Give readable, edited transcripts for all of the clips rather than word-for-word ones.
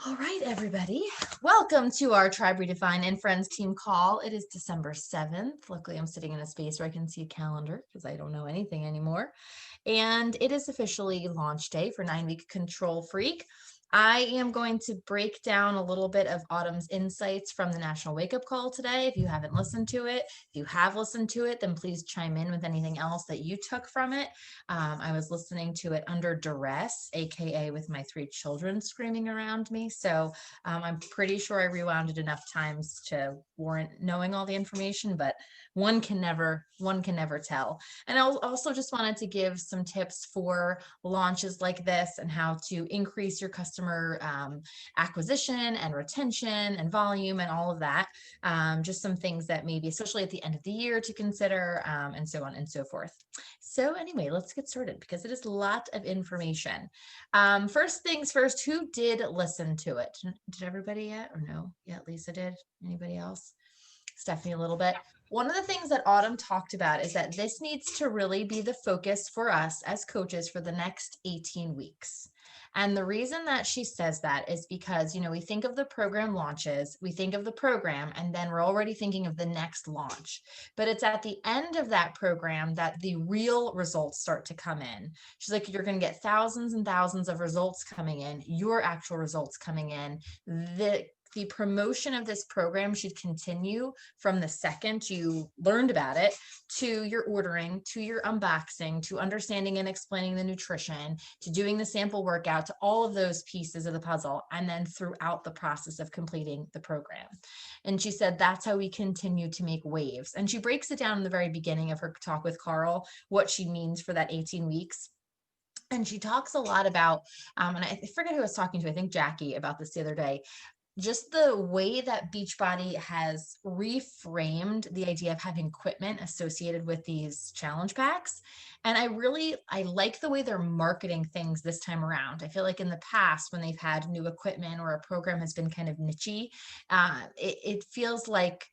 All right, everybody. Welcome to our Tribe Redefine and Friends team call. It is December 7th. Luckily, I'm sitting in a space where I can see a calendar because I don't know anything anymore. And it is officially launch day for 9-week Control Freak. I am going to break down a little bit of Autumn's insights from the National Wakeup Call today. If you haven't listened to it, if you have listened to it, then please chime in with anything else that you took from it. I was listening to it under duress, AKA with my 3 children screaming around me. So I'm pretty sure I rewound it enough times to warrant knowing all the information, but one can never tell. And I also just wanted to give some tips for launches like this and how to increase your customer acquisition and retention and volume and all of that. Just some things that maybe, especially at the end of the year, to consider, and so on and so forth. So anyway, let's get started because it is a lot of information. First things first, who did listen to it? Did everybody yet or no? Yeah, Lisa did. Anybody else? Stephanie a little bit. One of the things that Autumn talked about is that this needs to really be the focus for us as coaches for the next 18 weeks. And the reason that she says that is because, we think of the program launches, we think of the program, and then we're already thinking of the next launch. But it's at the end of that program that the real results start to come in. She's like, you're going to get thousands and thousands of results coming in, your actual results coming in. The promotion of this program should continue from the second you learned about it to your ordering, to your unboxing, to understanding and explaining the nutrition, to doing the sample workout, to all of those pieces of the puzzle, and then throughout the process of completing the program. And she said that's how we continue to make waves. And she breaks it down in the very beginning of her talk with Carl, what she means for that 18 weeks. And she talks a lot about, and I forget who I was talking to, I think Jackie, about this the other day, just the way that Beachbody has reframed the idea of having equipment associated with these challenge packs. And I like the way they're marketing things this time around. I feel like in the past, when they've had new equipment or a program has been kind of nichey, it feels like,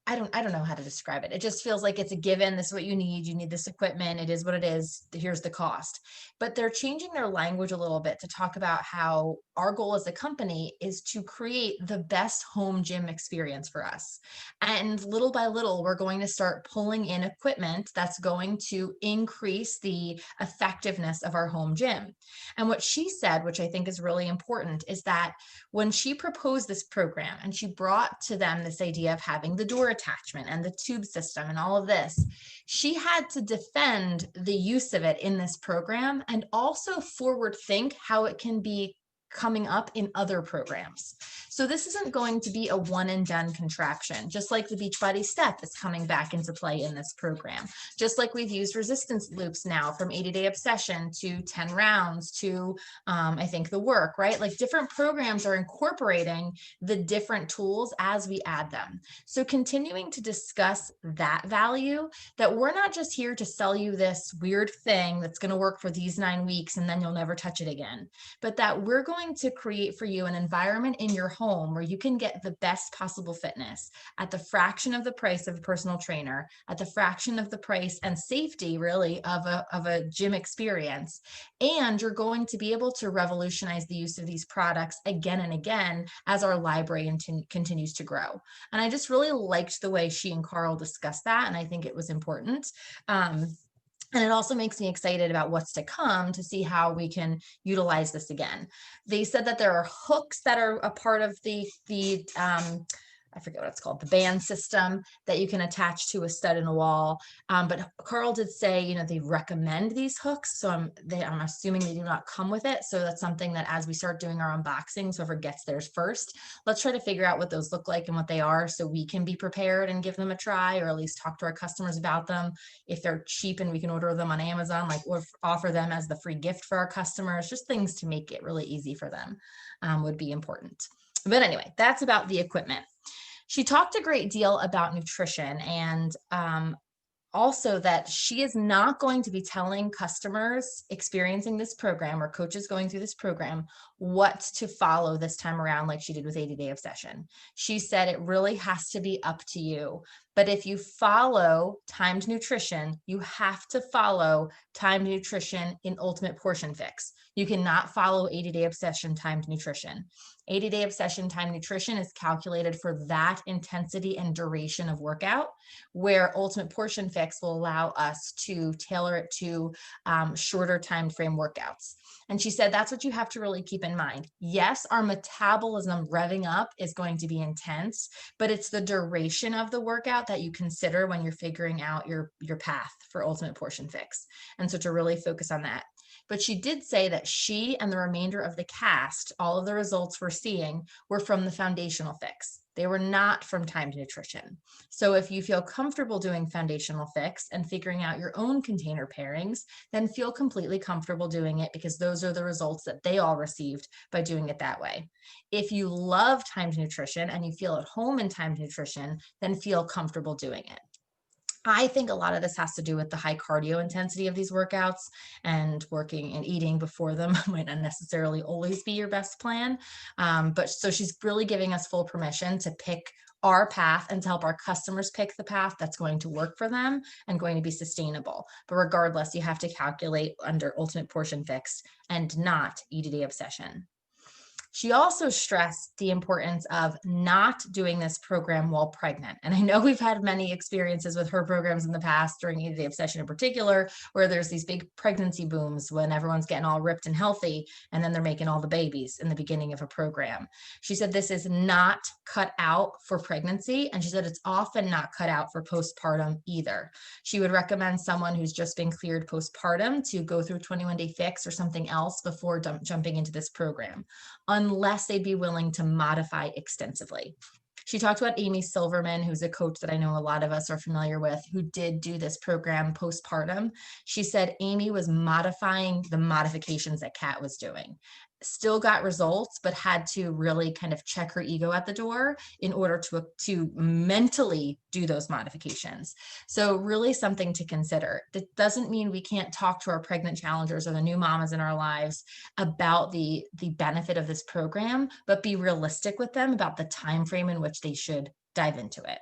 I don't know how to describe it. It just feels like it's a given. This is what you need. You need this equipment. It is what it is. Here's the cost. But they're changing their language a little bit to talk about how our goal as a company is to create the best home gym experience for us. And little by little, we're going to start pulling in equipment that's going to increase the effectiveness of our home gym. And what she said, which I think is really important, is that when she proposed this program and she brought to them this idea of having the door attachment and the tube system and all of this, she had to defend the use of it in this program and also forward think how it can be coming up in other programs. So this isn't going to be a one and done contraption, just like the Beachbody step is coming back into play in this program. Just like we've used resistance loops now from 80-day obsession to 10 rounds to I think the work, right? Like different programs are incorporating the different tools as we add them. So continuing to discuss that value, that we're not just here to sell you this weird thing that's going to work for these 9 weeks and then you'll never touch it again, but that we're going to create for you an environment in your home where you can get the best possible fitness at the fraction of the price of a personal trainer, at the fraction of the price and safety really of a gym experience. And you're going to be able to revolutionize the use of these products again and again as our library continues to grow. And I just really liked the way she and Carl discussed that. And I think it was important. And it also makes me excited about what's to come to see how we can utilize this again. They said that there are hooks that are a part of the I forget what it's called, the band system that you can attach to a stud in a wall. But Carl did say, they recommend these hooks. So I'm assuming they do not come with it. So that's something that as we start doing our unboxings, whoever gets theirs first, let's try to figure out what those look like and what they are so we can be prepared and give them a try, or at least talk to our customers about them. If they're cheap and we can order them on Amazon, or offer them as the free gift for our customers, just things to make it really easy for them would be important. But anyway, that's about the equipment. She talked a great deal about nutrition and also that she is not going to be telling customers experiencing this program or coaches going through this program what to follow this time around like she did with 80-day obsession. She said it really has to be up to you. But if you follow timed nutrition, you have to follow timed nutrition in Ultimate Portion Fix. You cannot follow 80-day obsession timed nutrition. 80-day obsession timed nutrition is calculated for that intensity and duration of workout, where Ultimate Portion Fix will allow us to tailor it to shorter time frame workouts. And she said that's what you have to really keep in mind. Yes, our metabolism revving up is going to be intense, but it's the duration of the workout that you consider when you're figuring out your path for Ultimate Portion Fix. And so to really focus on that. But she did say that she and the remainder of the cast, all of the results we're seeing were from the foundational fix. They were not from timed nutrition. So if you feel comfortable doing foundational fix and figuring out your own container pairings, then feel completely comfortable doing it, because those are the results that they all received by doing it that way. If you love timed nutrition and you feel at home in timed nutrition, then feel comfortable doing it. I think a lot of this has to do with the high cardio intensity of these workouts, and working and eating before them might not necessarily always be your best plan. But so she's really giving us full permission to pick our path and to help our customers pick the path that's going to work for them and going to be sustainable. But regardless, you have to calculate under Ultimate Portion Fix and not EDD Obsession. She also stressed the importance of not doing this program while pregnant. And I know we've had many experiences with her programs in the past, during 80-day obsession in particular, where there's these big pregnancy booms when everyone's getting all ripped and healthy, and then they're making all the babies in the beginning of a program. She said this is not cut out for pregnancy, and she said it's often not cut out for postpartum either. She would recommend someone who's just been cleared postpartum to go through 21-day fix or something else before jumping into this program, unless they'd be willing to modify extensively. She talked about Amy Silverman, who's a coach that I know a lot of us are familiar with, who did do this program postpartum. She said Amy was modifying the modifications that Kat was doing. Still got results, but had to really kind of check her ego at the door in order to mentally do those modifications. So really something to consider. That doesn't mean we can't talk to our pregnant challengers or the new mamas in our lives about the benefit of this program, but be realistic with them about the time frame in which they should dive into it.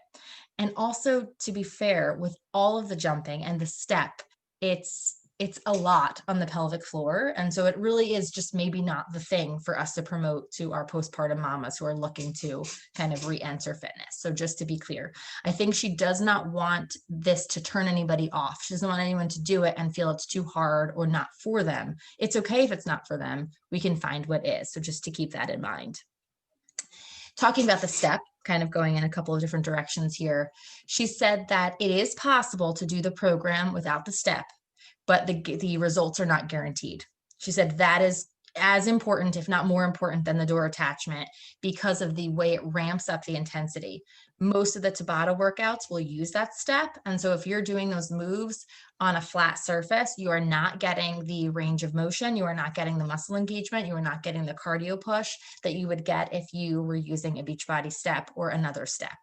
And also, to be fair, with all of the jumping and the step, it's a lot on the pelvic floor. And so it really is just maybe not the thing for us to promote to our postpartum mamas who are looking to kind of re-enter fitness. So just to be clear, I think she does not want this to turn anybody off. She doesn't want anyone to do it and feel it's too hard or not for them. It's okay if it's not for them. We can find what is. So just to keep that in mind. Talking about the step, kind of going in a couple of different directions here, she said that it is possible to do the program without the step, but the results are not guaranteed. She said that is as important, if not more important, than the door attachment, because of the way it ramps up the intensity. Most of the Tabata workouts will use that step. And so if you're doing those moves on a flat surface, you are not getting the range of motion. You are not getting the muscle engagement. You are not getting the cardio push that you would get if you were using a Beachbody step or another step.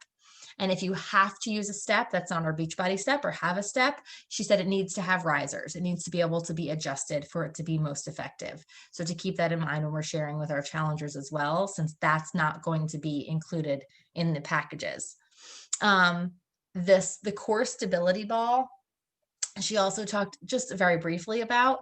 And if you have to use a step that's not our Beachbody step or have a step, she said it needs to have risers. It needs to be able to be adjusted for it to be most effective. So to keep that in mind when we're sharing with our challengers as well, since that's not going to be included in the packages. The core stability ball, she also talked just very briefly about,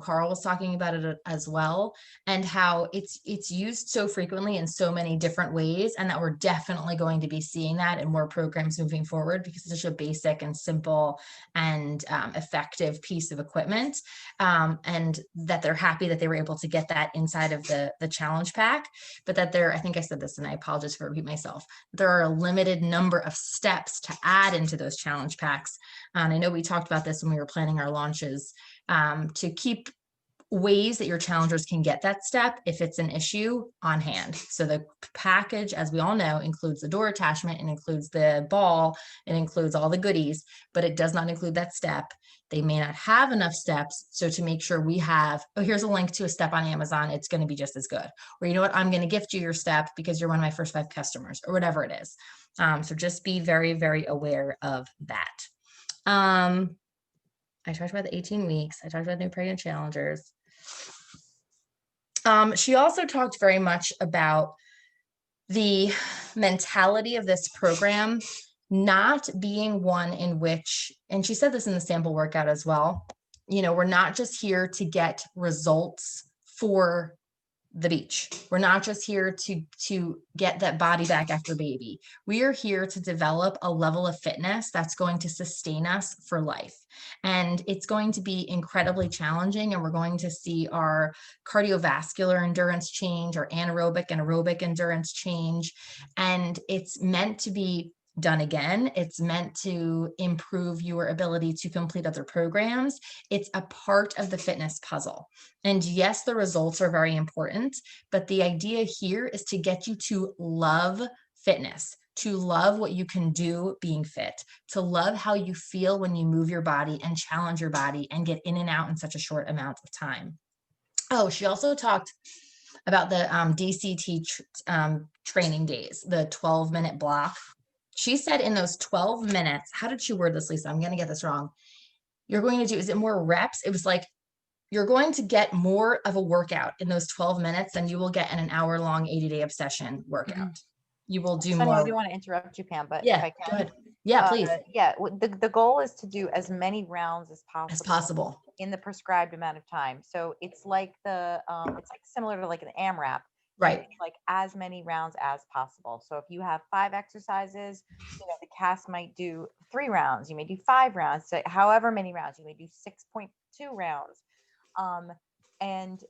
Carl was talking about it as well, and how it's used so frequently in so many different ways, and that we're definitely going to be seeing that in more programs moving forward, because it's such a basic and simple and effective piece of equipment, and that they're happy that they were able to get that inside of the challenge pack, but that I think I said this and I apologize for repeating myself, there are a limited number of steps to add into those challenge packs. And I know we talked about this when we were planning our launches, to keep ways that your challengers can get that step if it's an issue on hand. So the package, as we all know, includes the door attachment, it includes the ball, it includes all the goodies, but it does not include that step. They may not have enough steps. So to make sure we have, oh, here's a link to a step on Amazon, it's going to be just as good. Or, you know what, I'm going to gift you your step because you're one of my first 5 customers, or whatever it is. So just be very, very aware of that. I talked about the 18 weeks. I talked about new pregnant challengers. She also talked very much about the mentality of this program not being one in which, and she said this in the sample workout as well, we're not just here to get results for the beach. We're not just here to get that body back after baby. We are here to develop a level of fitness that's going to sustain us for life. And it's going to be incredibly challenging, and we're going to see our cardiovascular endurance change, our anaerobic and aerobic endurance change. And it's meant to be done again. It's meant to improve your ability to complete other programs. It's a part of the fitness puzzle. And yes, the results are very important, but the idea here is to get you to love fitness, to love what you can do being fit, to love how you feel when you move your body and challenge your body and get in and out in such a short amount of time. Oh, she also talked about the DCT training days, the 12-minute block. She said in those 12 minutes, how did she word this, Lisa? I'm going to get this wrong. You're going to do, is it more reps? It was like, you're going to get more of a workout in those 12 minutes than you will get in an hour-long 80-day obsession workout. You will do Sonia, more. I do want to interrupt you, Pam, but Yeah, if I can. go ahead. Yeah, please. The goal is to do as many rounds as possible in the prescribed amount of time. So it's like it's like similar to like an AMRAP. Right. It's like as many rounds as possible. So if you have 5 exercises, the cast might do 3 rounds. You may do 5 rounds. So however many rounds, you may do 6.2 rounds. And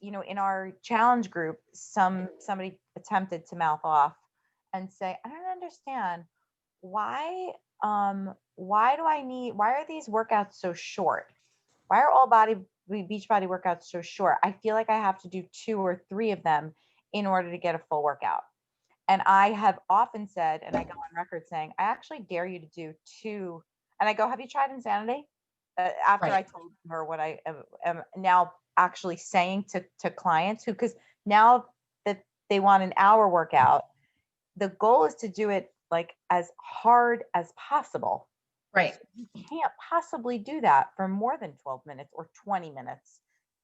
in our challenge group, somebody attempted to mouth off and say, I don't understand why are these workouts so short? Why are all beach body workouts so short? I feel like I have to do 2 or 3 of them in order to get a full workout. And I have often said, and I go on record saying, I actually dare you to do 2. And I go, have you tried Insanity? After I told her what I am now actually saying to clients because now that they want an hour workout, the goal is to do it like as hard as possible. Right. So you can't possibly do that for more than 12 minutes or 20 minutes.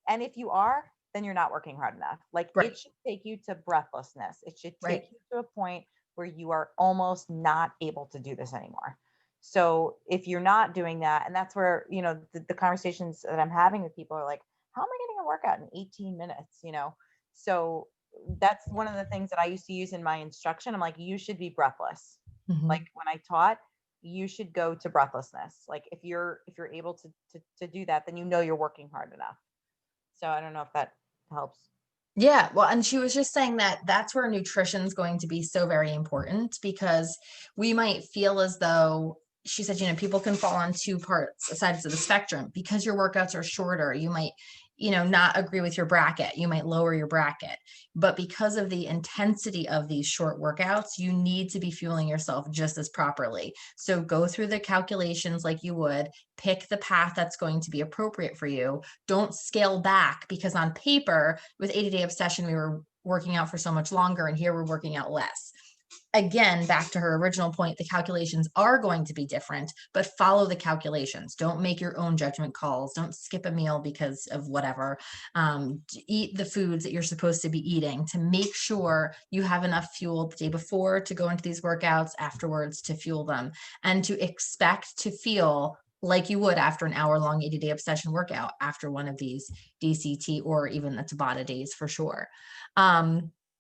And if you are, then you're not working hard enough. Like it should take you to breathlessness. It should take you to a point where you are almost not able to do this anymore. So if you're not doing that, and that's where, the conversations that I'm having with people are like, how am I getting a workout in 18 minutes? So that's one of the things that I used to use in my instruction. I'm like, you should be breathless. Mm-hmm. Like when I taught, you should go to breathlessness. Like if you're able to do that, then you're working hard enough. So I don't know if that helps. Yeah, well, and she was just saying that that's where nutrition is going to be so very important because we might feel as though she said, people can fall on 2 sides of the spectrum because your workouts are shorter. You might, not agree with your bracket. You might lower your bracket, but because of the intensity of these short workouts, you need to be fueling yourself just as properly. So go through the calculations like you would, pick the path that's going to be appropriate for you. Don't scale back because on paper with 80-day obsession, we were working out for so much longer and here we're working out less. Again, back to her original point, the calculations are going to be different, but follow the calculations. Don't make your own judgment calls. Don't skip a meal because of whatever. Eat the foods that you're supposed to be eating to make sure you have enough fuel the day before to go into these workouts, afterwards to fuel them, and to expect to feel like you would after an hour-long 80-day obsession workout after one of these DCT or even the Tabata days for sure.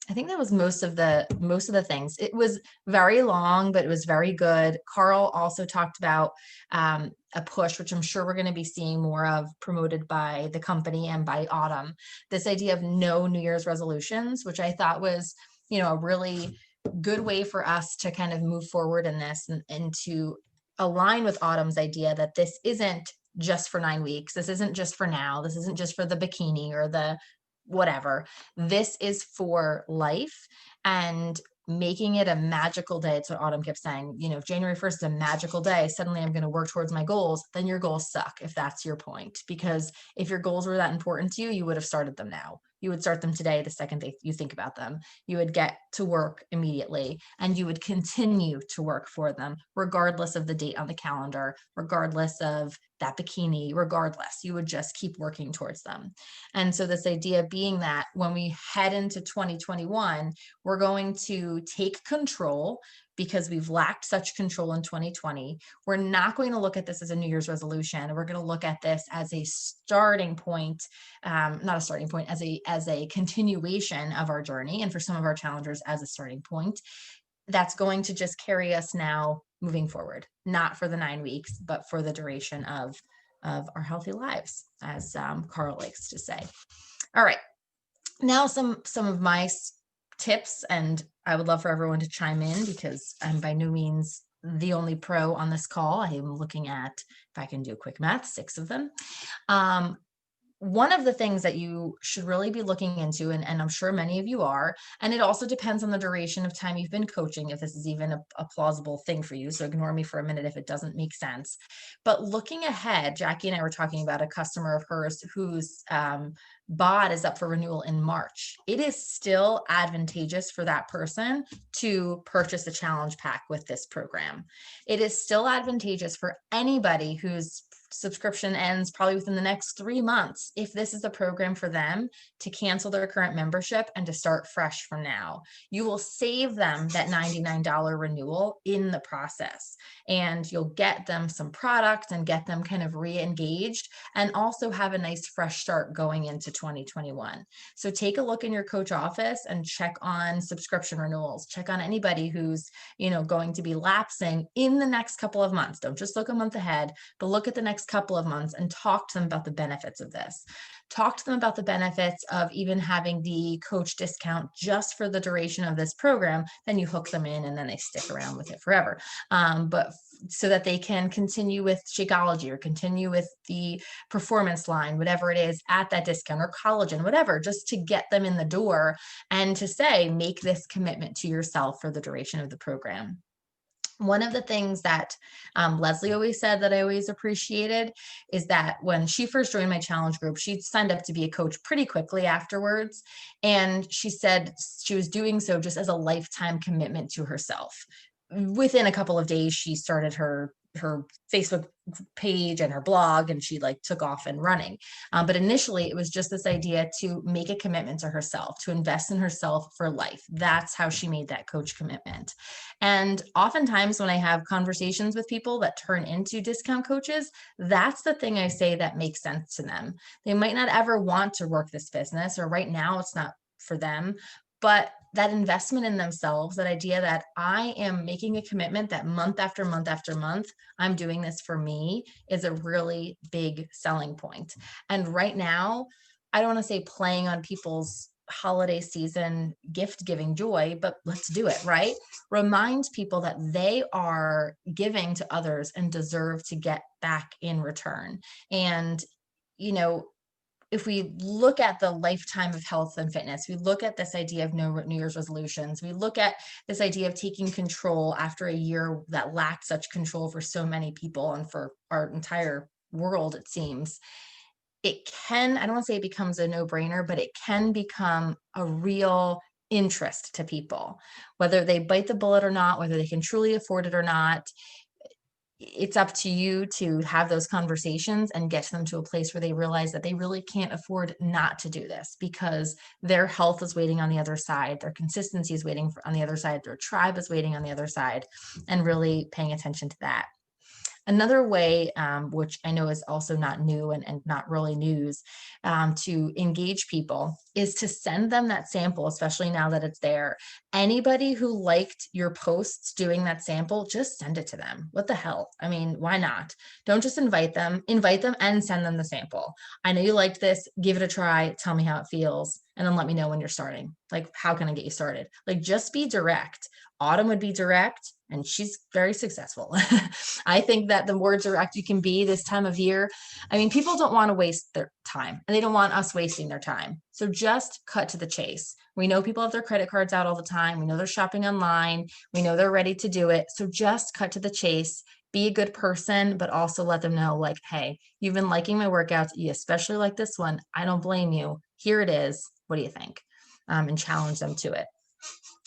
I think that was most of the things. It was very long, but it was very good. Carl also talked about a push, which I'm sure we're going to be seeing more of promoted by the company and by Autumn. This idea of no New Year's resolutions, which I thought was, a really good way for us to kind of move forward in this and to align with Autumn's idea that this isn't just for 9 weeks. This isn't just for now. This isn't just for the bikini or the whatever. This is for life and making it a magical day. It's what Autumn kept saying. If January 1st is a magical day, suddenly I'm going to work towards my goals, then your goals suck if that's your point. Because if your goals were that important to you, you would have started them now. You would start them today, the second day you think about them. You would get to work immediately and you would continue to work for them, regardless of the date on the calendar, regardless of that bikini regardless. You would just keep working towards them. And so this idea being that when we head into 2021, we're going to take control because we've lacked such control in 2020. We're not going to look at this as a New Year's resolution. We're going to look at this as a starting point, not a starting point, as a continuation of our journey. And for some of our challengers, as a starting point, that's going to just carry us now moving forward, not for the 9 weeks, but for the duration of our healthy lives, as Carl likes to say. All right, now some of my tips, and I would love for everyone to chime in because I'm by no means the only pro on this call. I am looking at, if I can do quick math, 6 of them. One of the things that you should really be looking into, and I'm sure many of you are, and it also depends on the duration of time you've been coaching, if this is even a plausible thing for you. So ignore me for a minute if it doesn't make sense. But looking ahead, Jackie and I were talking about a customer of hers whose BOD is up for renewal in March. It is still advantageous for that person to purchase a challenge pack with this program. It is still advantageous for anybody whose subscription ends probably within the next 3 months, if this is a program for them, to cancel their current membership and to start fresh from now. You will save them that $99 renewal in the process, and you'll get them some products and get them kind of re-engaged, and also have a nice fresh start going into 2021. So take a look in your coach office and check on subscription renewals. Check on anybody who's, going to be lapsing in the next couple of months. Don't just look a month ahead, but look at the next couple of months and talk to them about the benefits of this. Talk to them about the benefits of even having the coach discount just for the duration of this program. Then you hook them in and then they stick around with it forever. But so that they can continue with Shakeology or continue with the performance line, whatever it is, at that discount, or collagen, whatever, just to get them in the door and to say, make this commitment to yourself for the duration of the program. One of the things that Leslie always said that I always appreciated is that when she first joined my challenge group, she signed up to be a coach pretty quickly afterwards. And she said she was doing so just as a lifetime commitment to herself. Within a couple of days, she started her Facebook page and her blog, and she took off and running. But initially it was just this idea to make a commitment to herself, to invest in herself for life. That's how she made that coach commitment. And oftentimes when I have conversations with people that turn into discount coaches, that's the thing I say that makes sense to them. They might not ever want to work this business, or right now it's not for them, but that investment in themselves, that idea that I am making a commitment that month after month after month, I'm doing this for me, is a really big selling point. And right now, I don't want to say playing on people's holiday season gift giving joy, but let's do it, right? Remind people that they are giving to others and deserve to get back in return. And, if we look at the lifetime of health and fitness, we look at this idea of no New Year's resolutions, we look at this idea of taking control after a year that lacked such control for so many people and for our entire world, it seems, it can, I don't want to say it becomes a no-brainer, but it can become a real interest to people, whether they bite the bullet or not, whether they can truly afford it or not. It's up to you to have those conversations and get them to a place where they realize that they really can't afford not to do this, because their health is waiting on the other side, their consistency is waiting on the other side, their tribe is waiting on the other side, and really paying attention to that. Another way, which I know is also not new and not really news, to engage people, is to send them that sample, especially now that it's there. Anybody who liked your posts doing that sample, just send it to them. What the hell? I mean, why not? Don't just invite them and send them the sample. I know you liked this, give it a try, tell me how it feels, and then let me know when you're starting. How can I get you started? Just be direct. Autumn would be direct, and she's very successful. I think that the more direct you can be this time of year, people don't want to waste their time, and they don't want us wasting their time. So just cut to the chase. We know people have their credit cards out all the time. We know they're shopping online. We know they're ready to do it. So just cut to the chase. Be a good person, but also let them know, hey, you've been liking my workouts. You especially like this one. I don't blame you. Here it is. What do you think? And challenge them to it.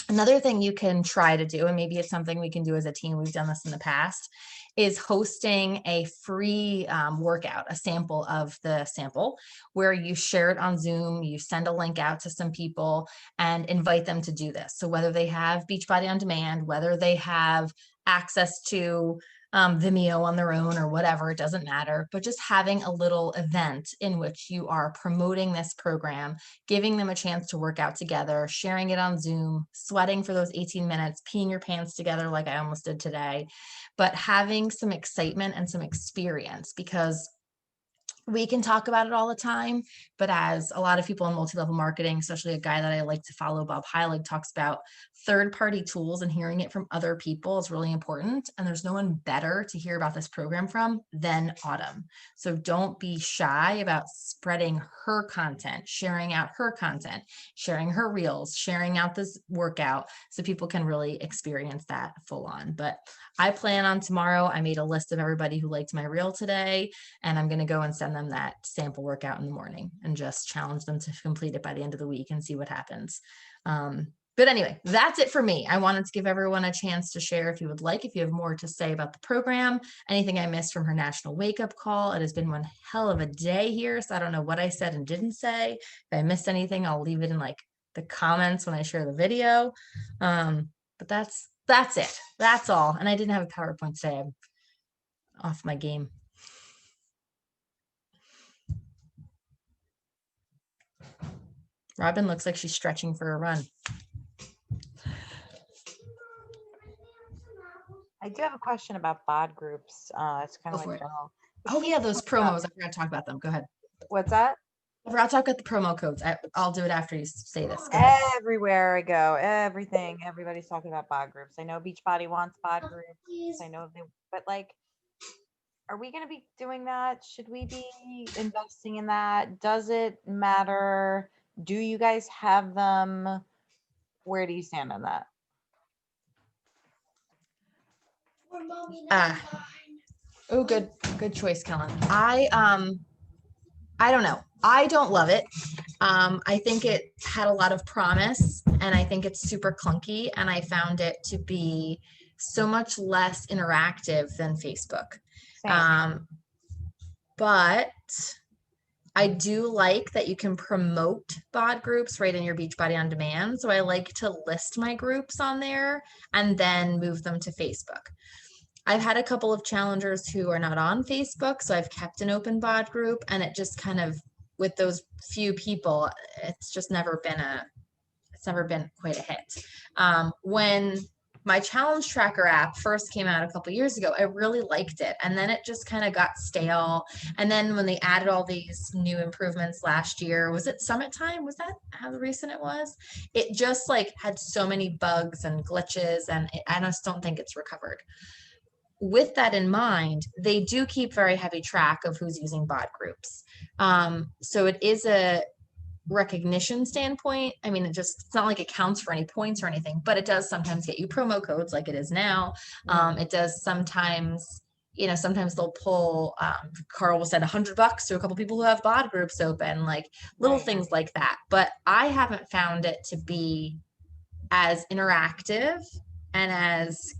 Another thing you can try to do, and maybe it's something we can do as a team, we've done this in the past, is hosting a free workout, a sample of the sample, where you share it on Zoom, you send a link out to some people and invite them to do this. So whether they have Beachbody On Demand, whether they have access to Vimeo on their own or whatever, it doesn't matter, but just having a little event in which you are promoting this program, giving them a chance to work out together, sharing it on Zoom, sweating for those 18 minutes, peeing your pants together like I almost did today, but having some excitement and some experience, because we can talk about it all the time, but as a lot of people in multi-level marketing, especially a guy that I like to follow, Bob Heilig, talks about, third-party tools and hearing it from other people is really important. And there's no one better to hear about this program from than Autumn. So don't be shy about spreading her content, sharing out her content, sharing her reels, sharing out this workout so people can really experience that full on. But I plan on tomorrow. I made a list of everybody who liked my reel today, and I'm going to go and send them that sample workout in the morning and just challenge them to complete it by the end of the week and see what happens. But anyway, that's it for me. I wanted to give everyone a chance to share if you would like, if you have more to say about the program, anything I missed from her National Wakeup Call. It has been one hell of a day here, so I don't know what I said and didn't say. If I missed anything, I'll leave it in like the comments when I share the video. But that's it. That's all. And I didn't have a PowerPoint today. I'm off my game. Robin looks like she's stretching for a run. I do have a question about bod groups. It's kind of like general. Oh yeah, those promos. I forgot to talk about them. Go ahead. What's that? I forgot to talk about the promo codes. I'll do it after you say this. Everywhere I go, everybody's talking about bod groups. I know Beachbody wants bod groups. I know but like, are we going to be doing that? Should we be investing in that? Does it matter? Do you guys have them? Where do you stand on that? Oh, good choice, Kellen. I don't know. I don't love it. I think it had a lot of promise, and I think it's super clunky, and I found it to be so much less interactive than Facebook. But I do like that you can promote bod groups right in your Beachbody On Demand. So I like to list my groups on there and then move them to Facebook. I've had a couple of challengers who are not on Facebook, so I've kept an open bod group, and it just kind of, with those few people, it's just never been quite a hit. When my challenge tracker app first came out a couple years ago, I really liked it, and then it just kind of got stale. And then when they added all these new improvements last year, was it Summit Time? Was that how recent it was? It just like had so many bugs and glitches, and I just don't think it's recovered. With that in mind, they do keep very heavy track of who's using bod groups. So it is a recognition standpoint. I mean, it's not like it counts for any points or anything, but it does sometimes get you promo codes like it is now. It does sometimes, sometimes they'll pull, Carl will send $100 to a couple people who have bod groups open, like little things like that. But I haven't found it to be as interactive and as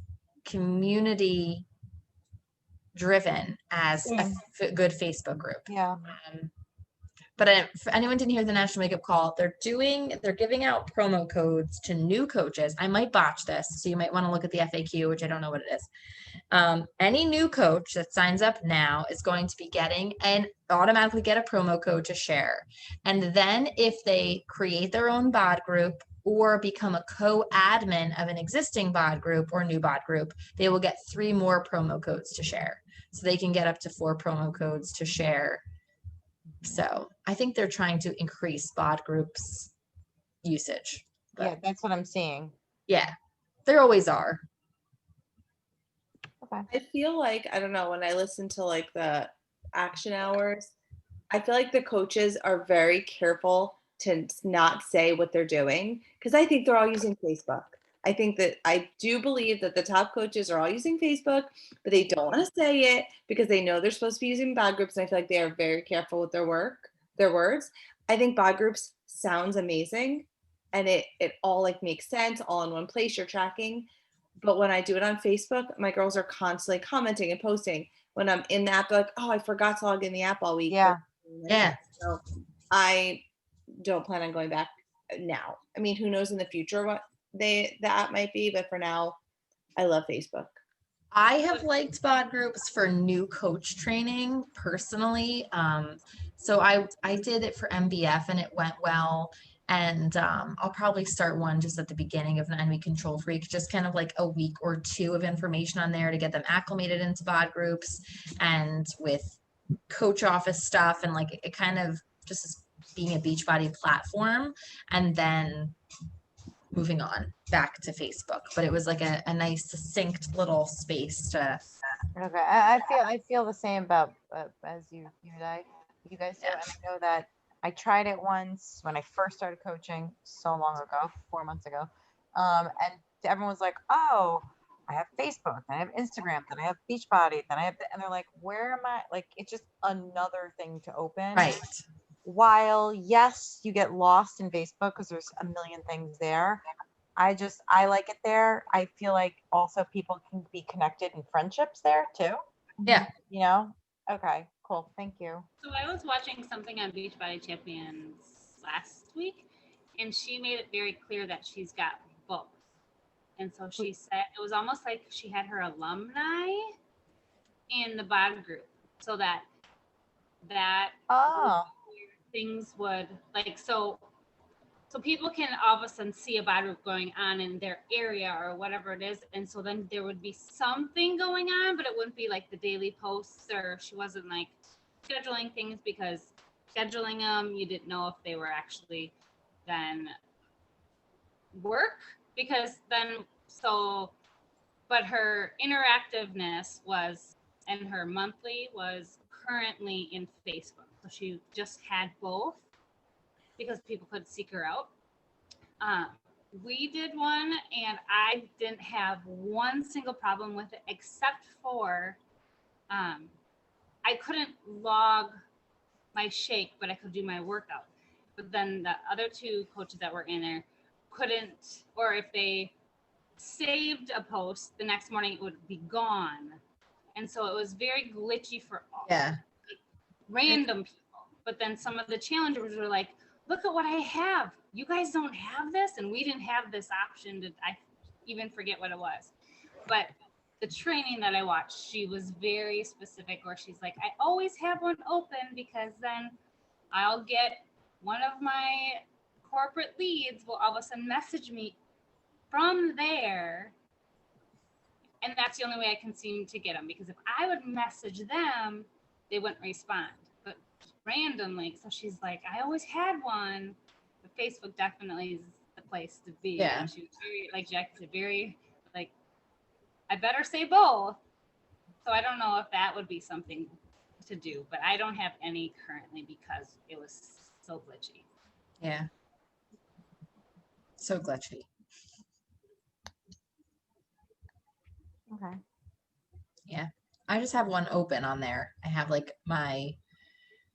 community driven as a good Facebook group. Yeah. But for anyone didn't hear the National Wakeup Call, they're giving out promo codes to new coaches. I might botch this, so you might want to look at the FAQ, which I don't know what it is. Any new coach that signs up now is going to be getting and automatically get a promo code to share. And then if they create their own bod group or become a co-admin of an existing bod group or new bod group, they will get 3 more promo codes to share. So they can get up to 4 promo codes to share. So I think they're trying to increase bod groups usage. Yeah, that's what I'm seeing. Yeah, there always are. Okay. I feel like, I don't know, when I listen to like the action hours, I feel like the coaches are very careful to not say what they're doing, because I think they're all using Facebook. I do believe that the top coaches are all using Facebook, but they don't want to say it because they know they're supposed to be using bod groups. And I feel like they are very careful with their words. I think bod groups sounds amazing. and it all like makes sense all in one place. You're tracking. But when I do it on Facebook, my girls are constantly commenting and posting. When I'm in the app, they're like, oh, I forgot to log in the app all week. Yeah. Yeah. So I don't plan on going back now. I mean, who knows in the future what the app might be, but for now, I love Facebook. I have liked bod groups for new coach training personally. So I did it for MBF and it went well. And I'll probably start one just at the beginning of 9 Week Control Freak, just kind of like a week or two of information on there to get them acclimated into bod groups and with coach office stuff, and like it kind of just is being a Beachbody platform, and then moving on back to Facebook. But it was like a nice succinct little space to. Okay, I feel the same about as you guys do, and I know that I tried it once when I first started coaching so long ago, 4 months ago, and everyone was like, "Oh, I have Facebook, then I have Instagram, then I have Beachbody, then I have," and they're like, "Where am I?" Like, it's just another thing to open. Right. While yes, you get lost in Facebook because there's a million things there. I like it there. I feel like also people can be connected in friendships there too. Yeah. You know? Okay, cool. Thank you. So I was watching something on Beachbody Champions last week, and she made it very clear that she's got both. And so she said it was almost like she had her alumni in the bod group, so that Oh, things would like so people can all of a sudden see a bod group going on in their area or whatever it is, and so then there would be something going on, but it wouldn't be like the daily posts, or she wasn't like scheduling things, because scheduling them you didn't know if they were actually then work, because then but her interactiveness was, and her monthly was currently in Facebook, so she just had both because people could seek her out. We did one, and I didn't have one single problem with it, except for I couldn't log my shake, but I could do my workout. But then the other two coaches that were in there couldn't, or if they saved a post, the next morning it would be gone. And so it was very glitchy for all random people. But then some of the challengers were like, look at what I have. You guys don't have this. And we didn't have this option to, I even forget what it was. But the training that I watched, she was very specific, where she's like, I always have one open because then I'll get one of my corporate leads will all of a sudden message me from there. And that's the only way I can seem to get them, because if I would message them, they wouldn't respond. But randomly, so she's like, I always had one. But Facebook definitely is the place to be. Yeah. And she was very, like Jackie said, very like, I better say both. So I don't know if that would be something to do, but I don't have any currently because it was so glitchy. Yeah. So glitchy. okay. Yeah. I just have one open on there. I have like my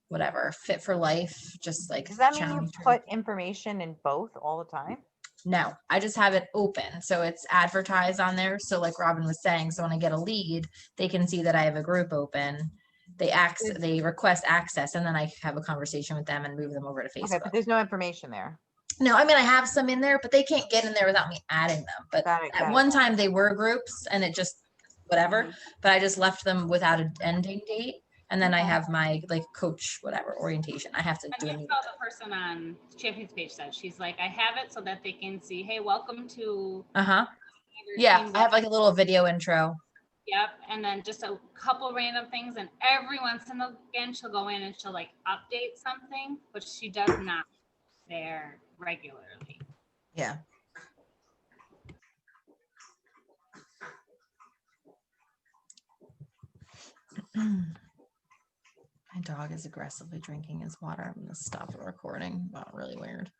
whatever Fit for Life, just like Does that mean you challenge. put information in both all the time? No, I just have it open. So it's advertised on there. So like Robin was saying, so when I get a lead, they can see that I have a group open. They request access, and then I have a conversation with them and move them over to Facebook. Okay, but there's no information there. No, I mean, I have some in there, but they can't get in there without me adding them. But at one time they were groups, and it just whatever, but I just left them without an ending date. And then I have my like coach, whatever orientation. I have to do a new. That's how the person on Champion's page said. She's like, I have it so that they can see, hey, welcome to. Yeah, I have like a little video intro. Yep, and then just a couple random things, and every once in a again she'll go in and she'll like update something, but she does not there regularly. Yeah. My dog is aggressively drinking his water. I'm going to stop the recording. Wow, really weird.